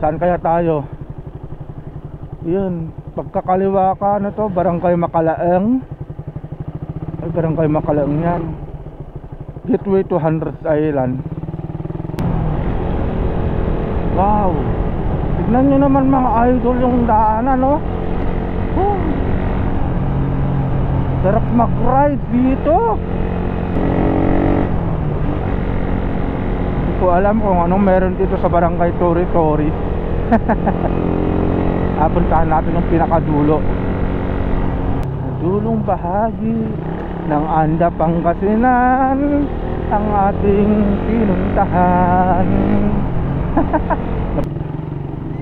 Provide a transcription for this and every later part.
Saan kaya tayo? Yun, pagkakaliwa ka na to, Barangay Makalaeng. Ay, Barangay Makalaeng yan. Gateway to Hundreds Island. Wow, tignan nyo naman mga idol yung daanan, no? Sarap mag-ride dito. Hindi ko alam kung anong meron dito sa Barangay Tori Tori. Puntahan natin yung pinakadulo. Dulong bahagi ng Anda, Pangasinan ang ating pinuntahan.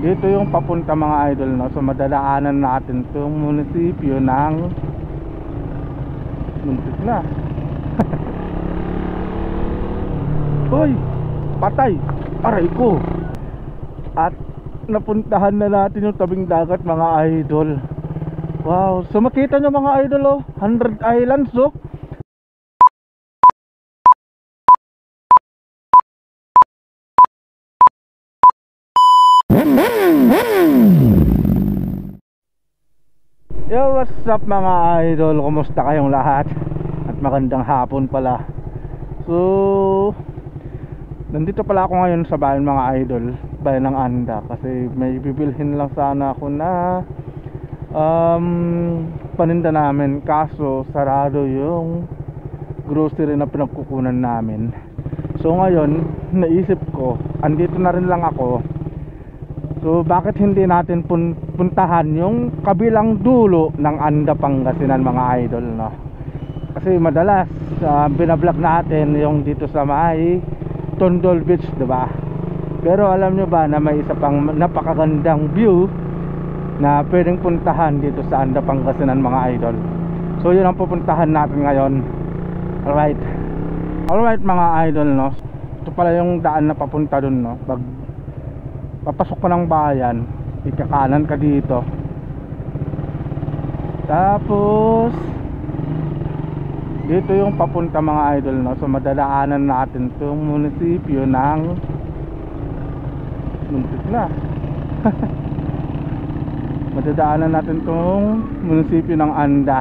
Dito yung papunta mga idol, no? So madadaanan natin itong munisipyo ng muntik na. Hoy, patay, aray ko. At napuntahan na natin yung tabing dagat mga idol. Wow, so makita nyo mga idol, oh, 100 Islands, oh. Yo, what's up mga idol? Kumusta kayong lahat? At magandang hapon pala. So, nandito pala ako ngayon sa bayan mga idol, bayan ng Anda, kasi may bibilhin lang sana ako na paninda namin, kaso sarado yung grocery na pinagkukunan namin. So ngayon, naisip ko, andito na rin lang ako. So bakit hindi natin puntahan yung kabilang dulo ng Anda, Pangasinan mga idol, no? Kasi madalas binablog natin yung dito sa may Tondol Beach, diba? Pero alam nyo ba na may isa pang napakagandang view na pwedeng puntahan dito sa Anda, Pangasinan mga idol? So yun ang pupuntahan natin ngayon. Alright mga idol, no? Ito pala yung daan na papunta dun, no? Papasok ko ng bayan, ikakanan ka dito. Tapos dito yung papunta mga idol, no? So madadaanan natin itong munisipyo ng muntik na. Madadaanan natin itong munisipyo ng Anda.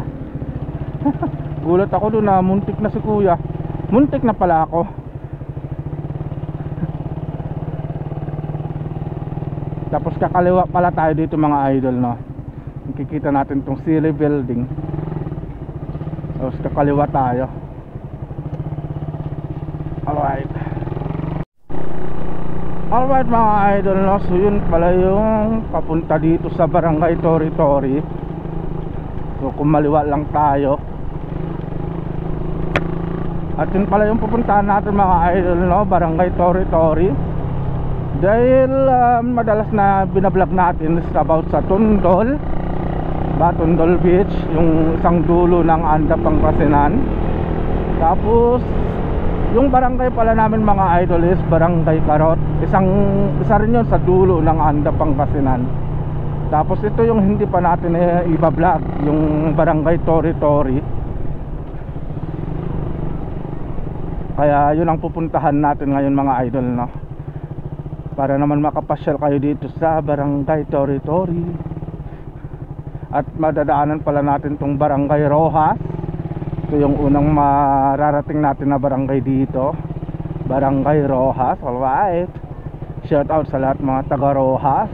Gulat ako doon na muntik na si kuya. Muntik na pala ako. Tapos kakaliwa pala tayo dito mga idol, no? Makikita natin itong Sili Building. Tapos kakaliwa tayo. Alright mga idol, no? So yun pala yung papunta dito sa Barangay Tori Tori. So kumaliwa lang tayo. At yun pala yung pupuntahan natin mga idol, no? Barangay Tori Tori. Dahil madalas na binablog natin is about sa Tondol Beach, yung isang dulo ng Anda, Pangasinan. Tapos yung barangay pala namin mga idol is Barangay Karot. Isa rin yun sa dulo ng Anda, Pangasinan. Tapos ito yung hindi pa natin ibablog, yung Barangay Tori Tori. Kaya yun ang pupuntahan natin ngayon mga idol, no? Para naman makapasyal kayo dito sa Barangay Tori Tori. At madadaanan pala natin tong Barangay Rojas. Ito yung unang mararating natin na barangay dito, Barangay Rojas. Alright, shout out sa lahat mga taga Rojas.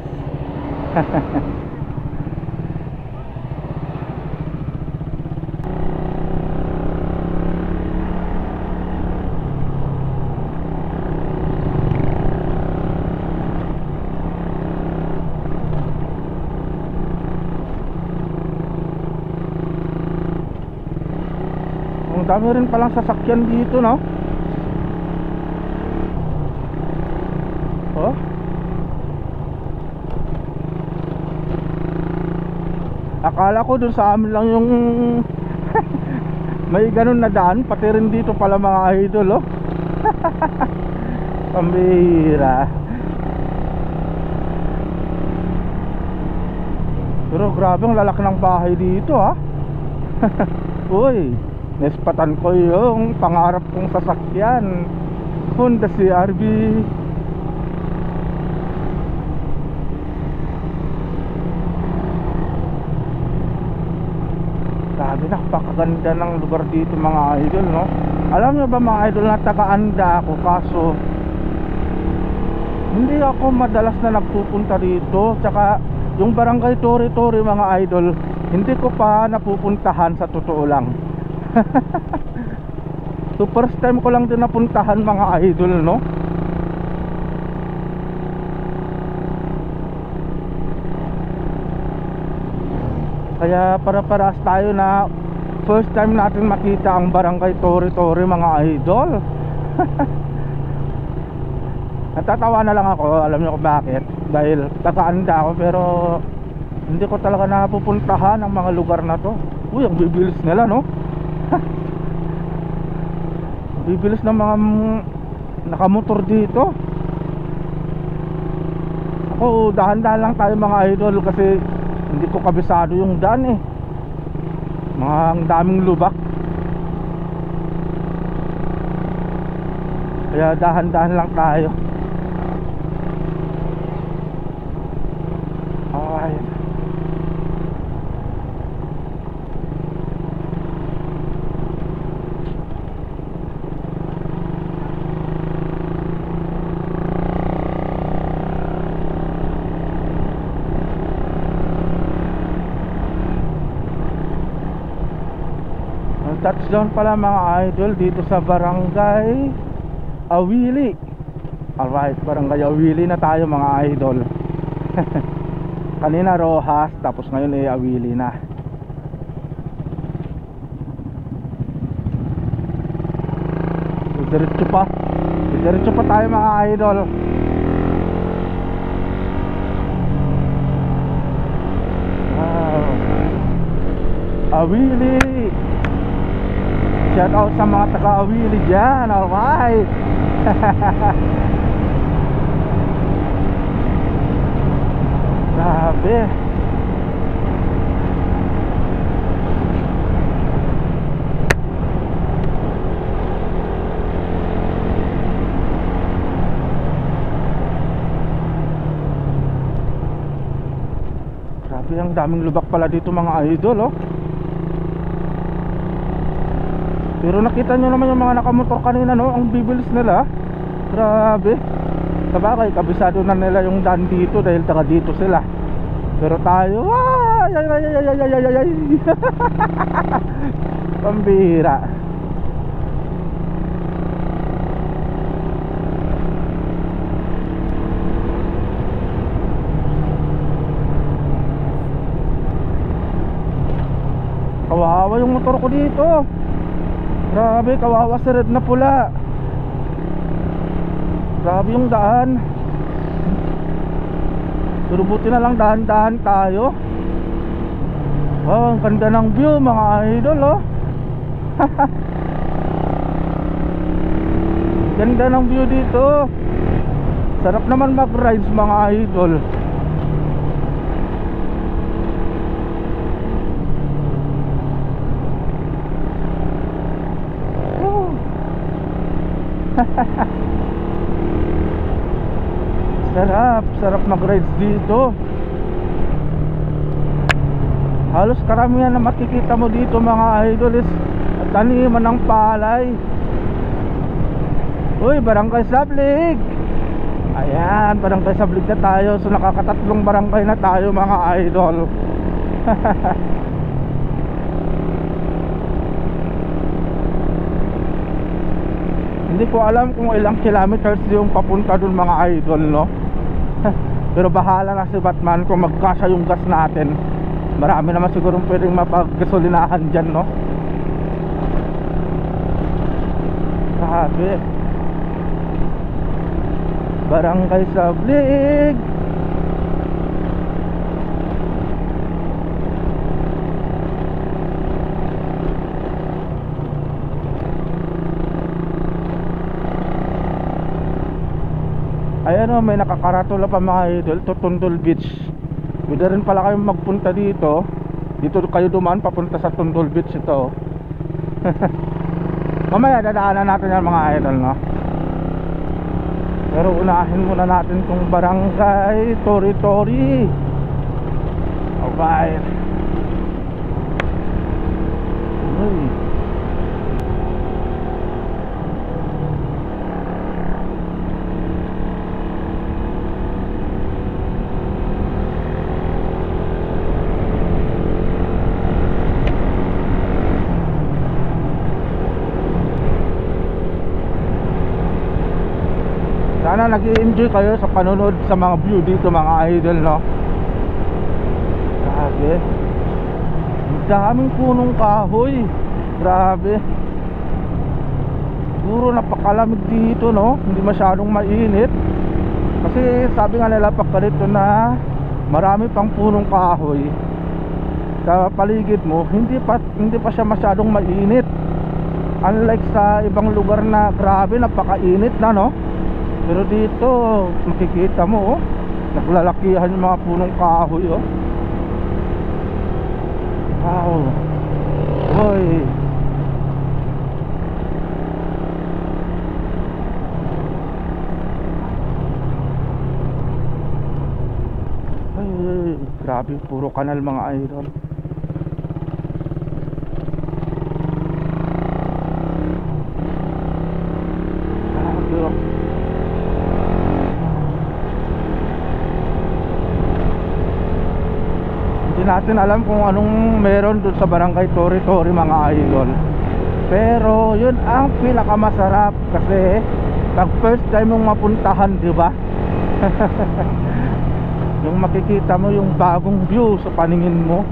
Ang dami rin palang sasakyan dito, no? Oh, akala ko dun sa amin lang yung may ganun na daan, pati rin dito pala mga idol, oh. Pambihira. Pero grabe ang lalaki ng bahay dito, ha. Uy, nespatan ko yung pangarap kong sasakyan, Honda CR-V. napakaganda ng lugar dito mga idol, no? Alam nyo ba mga idol na taga-Anda ako, kaso hindi ako madalas na nagpupunta dito. Tsaka yung barangay Tori-Tori mga idol, hindi ko pa napupuntahan sa totoo lang. So first time ko lang din napuntahan mga idol, no? Kaya para-paras tayo na first time natin makita ang barangay Tori-Tori mga idol. Natatawa na lang ako, alam niyo kung bakit. Dahil taga-Anda ako pero hindi ko talaga napupuntahan ang mga lugar na to. Uy, ang bibilis nila, no? Bibilis ng mga nakamotor dito. Ako, dahan-dahan lang tayo mga idol kasi hindi ko kabisado yung daan eh. Ang daming lubak. Kaya dahan-dahan lang tayo. Okay. Touchdown pala mga idol dito sa barangay Awili. Alright, barangay Awili na tayo mga idol. Kanina Rojas, tapos ngayon ay Awili na. Diretso pa tayo mga idol. Wow, Awili. Shout out sa mga taga-Awili dyan. Alright. Grabe. Grabe, ang daming lubak pala dito mga idol, oh. Pero nakita nyo naman yung mga nakamotor kanina, no? Ang bibilis nila. Grabe. Sabagay, kabisado na nila yung daan dito dahil taga dito sila. Pero tayo, ay. Pambira. Kawawa yung motor ko dito. Grabe, kawawa sa red na pula. Grabe yung daan. Pero buti na lang dahan-dahan tayo. Wow, ang ganda ng view mga idol, oh. Ganda ng view dito. Sarap naman mag-rides mga idol. Sarap mag-rides dito. Halos karamihan na makikita mo dito mga idol is taniman ng palay. Uy, barangay Sablig. Ayan, barangay Sablig na tayo. So nakakatatlong barangay na tayo mga idol. Hindi ko alam kung ilang kilometers yung papunta dun mga idol, no? Pero bahala na si Batman kung magkasya yung gas natin. Marami naman siguro pwedeng mapaggasolinahan dyan, no? Grabe. Barangay Sablig. Ayan o, may nakakaratula pa mga idol, Tundol Beach. Pwede rin pala kayong magpunta dito. Dito kayo dumaan papunta sa Tundol Beach ito. Mamaya dadaanan natin yan mga idol, no? Pero unahin muna natin tong barangay Tori-Tori. Alright. Uy. Sana nag-i-enjoy kayo sa panonood sa mga view dito mga idol, no? Grabe. Ang daming punong kahoy. Grabe. Siguro napakalamig dito, no? Hindi masyadong mainit. Kasi sabi nga nila pag ganito na marami pang punong kahoy sa paligid mo, hindi pa siya masyadong mainit. Unlike sa ibang lugar na grabe napakainit na, no? Pero dito makikita mo, oh, naglalakihan yung mga punong kahoy, oh. Wow. Hoy. Ay, grabe, puro kanal mga idol. Grabe, oh. Hindi natin alam kung anong meron doon sa barangay Tori Tori mga idol. Pero yun ang pinakamasarap kasi pag first time mong mapuntahan, di ba? Yung makikita mo yung bagong view sa paningin mo.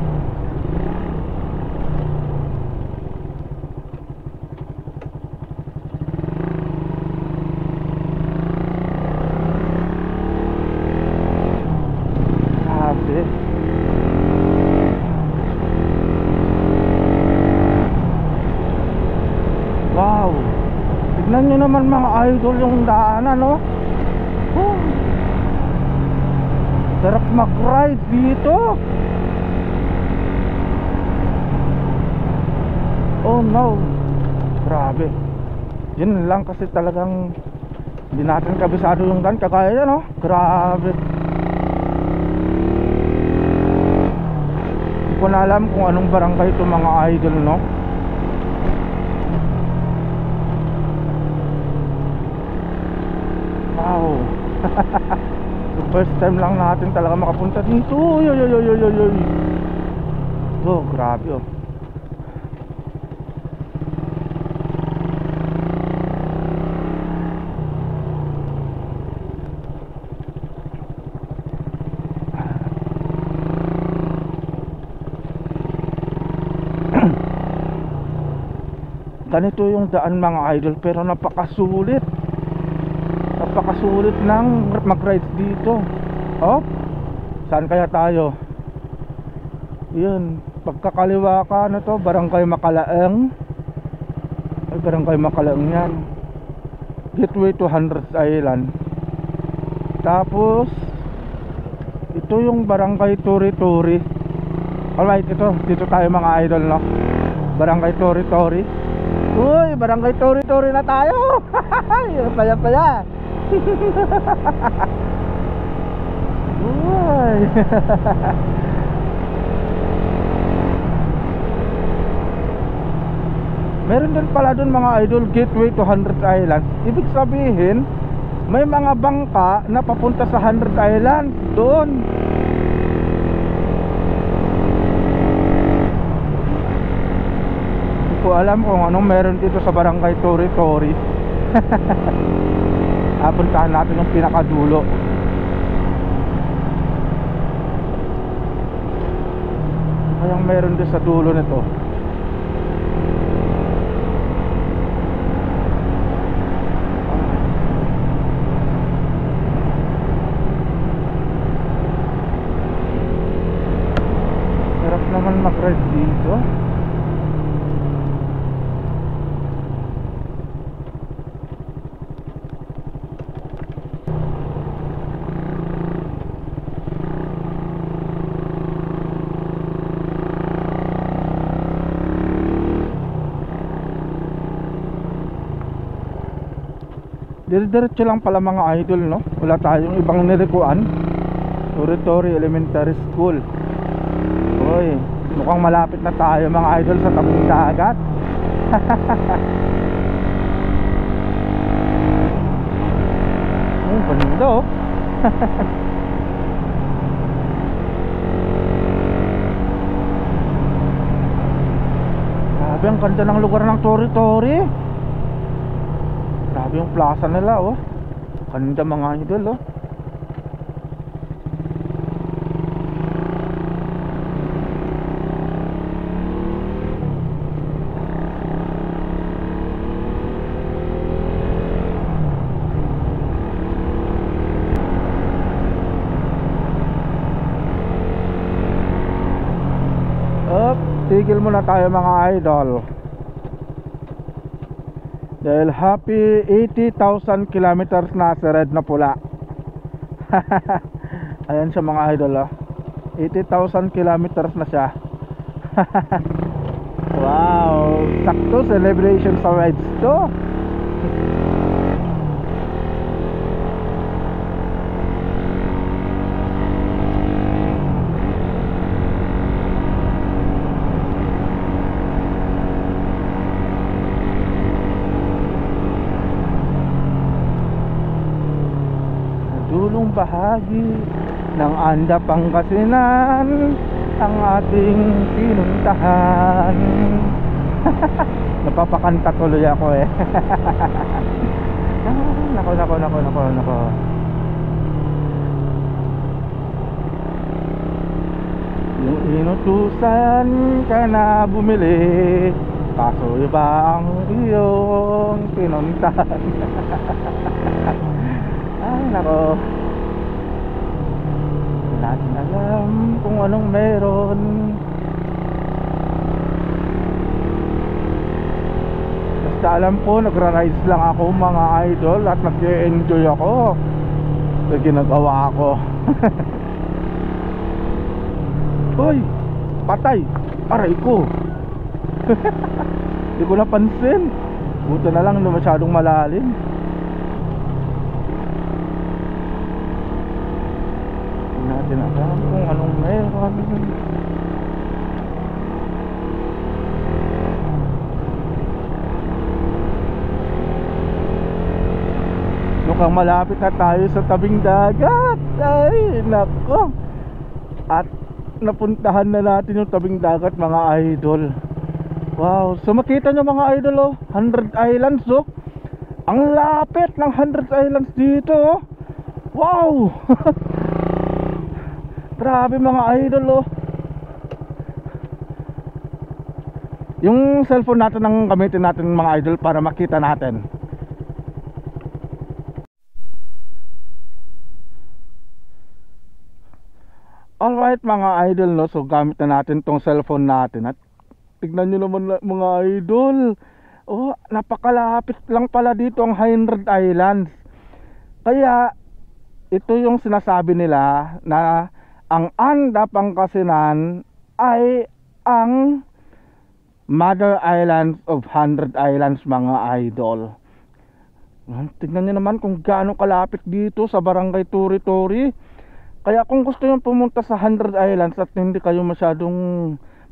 Grabe. Wow. Tignan nyo naman mga idol yung daanan, no? Oh. Sarap mag-ride dito. Oh no. Grabe. Yun lang kasi talagang hindi natin kabisado yung daan. Kagaya yan, no? Grabe. Hindi ko na alam kung anong barangay ito mga idol, no? Wow. First time lang natin talaga makapunta dito. Uy, uy, uy, uy, uy, uy. Oh, grabe, oh. Ganito yung daan mga idol, pero napakasulit. Napakasulit ng mag-ride dito. Oh, saan kaya tayo? Yun, pagkakaliwa ka na to, Barangay Makalaeng. Ay, Barangay Makalaeng yan. Gateway to Hundreds Island. Tapos ito yung Barangay Tori Tori. Alright, dito tayo mga idol, no? Barangay Tori Tori. Uy, Barangay Tori Tori na tayo. Paya-paya. Uy. Meron din pala dun mga idol, gateway to Hundreds Island. Ibig sabihin may mga bangka na papunta sa Hundreds Island doon. Hindi ko alam kung anong meron dito sa Barangay Tori Tori. Puntahan natin yung pinakadulo. Kayang meron din sa dulo nito. Sarap naman mag-ride dito. Diretso lang pala mga idol, no? Wala tayong ibang nirekuan. Tori Tori Elementary School. Oy, Mukhang malapit na tayo mga idol sa tabing dagat. Oh, ganda oh. Grabe, ang ganda ng lugar ng Tori-Tori. Grabe yung plaza nila oh. Ganda mga idol oh. Tigil muna tayo mga idol. Dahil happy 80,000 kilometers na si red na pula. Ayan siya mga idol oh. 80,000 kilometers na siya. Wow, sakto celebration sa rides to. Dulong bahagi ng Anda Pangasinan ang ating pinuntahan. Napapakanta tuloy ako eh. Nako. Yung inutusan ka na bumili, kaso iba ang iyong pinuntahan. Ay nako, hindi natin alam kung anong meron. Basta alam ko nagra-rides lang ako mga idol at nag-enjoy ako sa ginagawa ko. Hoy, patay, aray ko. Hindi ko napansin. Buti na lang na masyadong malalim. Natin alam kung anong meron. Mukhang malapit na tayo sa tabing dagat. Ay nako. At napuntahan na natin yung tabing dagat mga idol. Wow, so makita nyo mga idol oh, 100 Islands oh. Ang lapit ng 100 Islands dito oh. Wow. Grabe mga idol oh. Yung cellphone natin ang gamitin natin mga idol para makita natin. Alright mga idol no, so gamit na natin tong cellphone natin. At tignan nyo naman mga idol, oh, napakalapit lang pala dito ang 100 Islands. Kaya ito yung sinasabi nila na ang Anda Pangasinan ay ang Mother Islands of 100 Islands mga idol. Tignan nyo naman kung gaano kalapit dito sa barangay Tori-Tori. Kaya kung gusto nyo pumunta sa 100 Islands at hindi kayo masyadong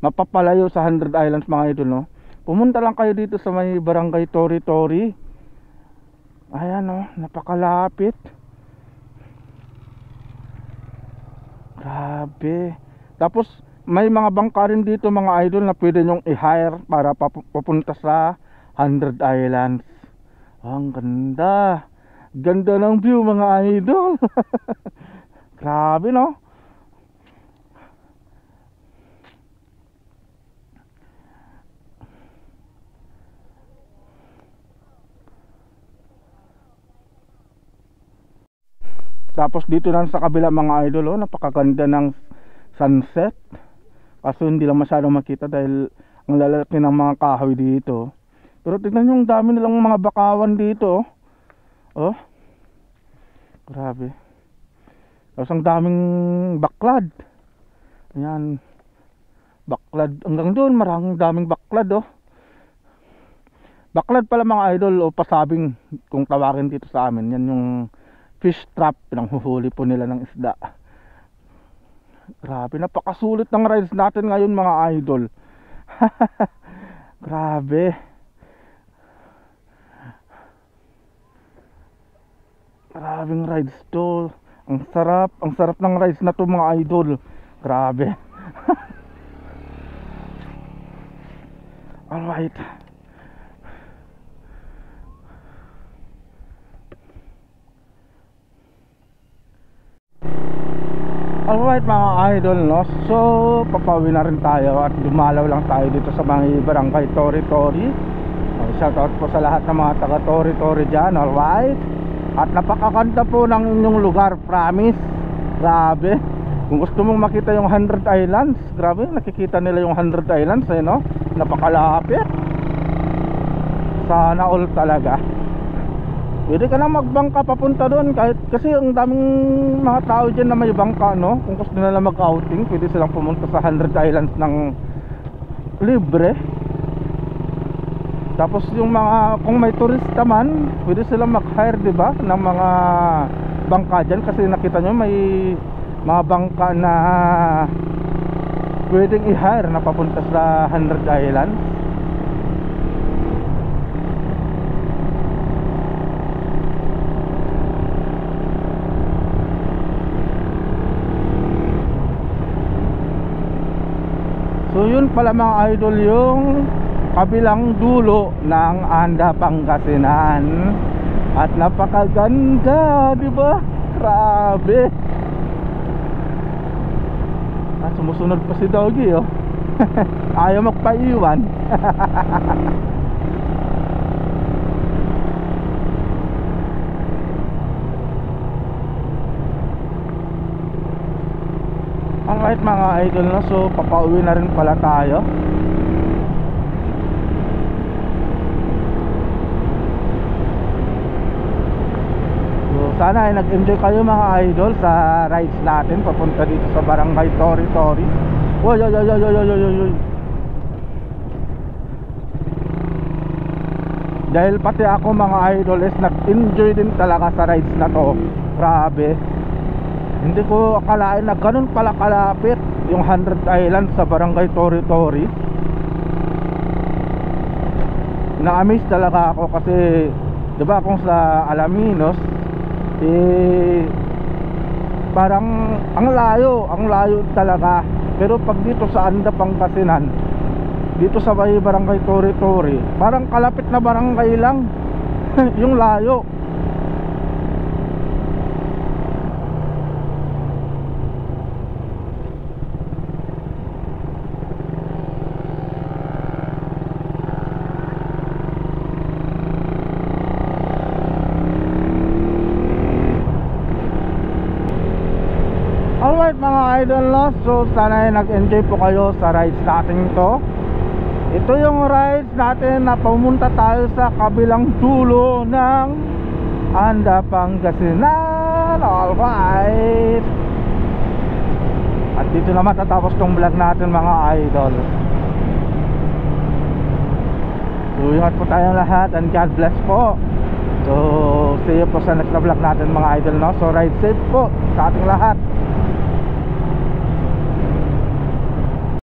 mapapalayo sa 100 Islands mga idol no, pumunta lang kayo dito sa may barangay Tori-Tori. Ayan no, napakalapit. Grabe. Tapos may mga bangka rin dito mga idol na pwede nyong i-hire para papunta sa 100 Islands. Ang ganda. Ganda ng view mga idol. Grabe no. Tapos dito lang sa kabila mga idol oh, napakaganda ng sunset. Kaso hindi lang masyadong makita dahil ang lalaki ng mga kahoy dito. Pero tignan nyo, ang dami nilang mga bakawan dito oh. Grabe. Tapos ang daming baklad. Ayan, baklad hanggang doon, maraming daming baklad oh. Baklad pala mga idol o pasabing kung tawagin dito sa amin. Yan yung fish trap, pinanghuhuli po nila ng isda. Grabe, napakasulit ng rides natin ngayon mga idol. Grabe. Grabing rides to. Ang sarap ng rides na to mga idol. Grabe. Alright. Alright mga idol, no? So, papauwi na rin tayo at dumalaw lang tayo dito sa mga barangay Tori-Tori. Shoutout po sa lahat ng mga taga Tori-Tori dyan, alright? At napakaganda po ng inyong lugar, promise. Grabe. Kung gusto mong makita yung 100 Islands, grabe, nakikita nila yung 100 Islands, eh, no? Napakalapit. Sana all talaga. Pwede ka na magbangka papunta doon kahit, kasi ang daming mga tao dyan na may bangka, no? Kung gusto nila mag-outing, pwede silang pumunta sa 100 Islands ng libre. Tapos yung mga, kung may turista man, pwede silang mag-hire, diba, ng mga bangka dyan. Kasi nakita nyo may mga bangka na pwedeng i-hire na papunta sa 100 Islands. So yun pala mga idol yung kabilang dulo ng Anda Pangasinan. At napakaganda, di ba? Grabe. Sumusunod pa si Doggy, oh. Ayaw magpaiwan. Alright mga idol, no? So papauwi na rin pala tayo. So sana ay nag-enjoy kayo mga idol sa rides natin papunta dito sa barangay Tori-Tori. Oy oy oy oy oy oy oy oy. Dahil pati ako mga idol is nag-enjoy din talaga sa rides na to. Grabe. Hindi ko akalain na ganun pala kalapit yung 100 Islands sa barangay Tori-Tori. Na-amaze talaga ako kasi diba kung sa Alaminos parang ang layo talaga. Pero pag dito sa Anda Pangasinan, dito sa barangay Tori-Tori, parang kalapit na barangay lang. Yung layo. Alright mga idol, no? So sana ay nag-enjoy po kayo sa rides natin to. Ito yung rides natin na pumunta tayo sa kabilang dulo ng Anda Pangasinan. Alright. At dito na matatapos tong vlog natin mga idol. So ingat po tayong lahat and God bless po. So see you po sa next na vlog natin mga idol, no? So ride safe po sa ating lahat.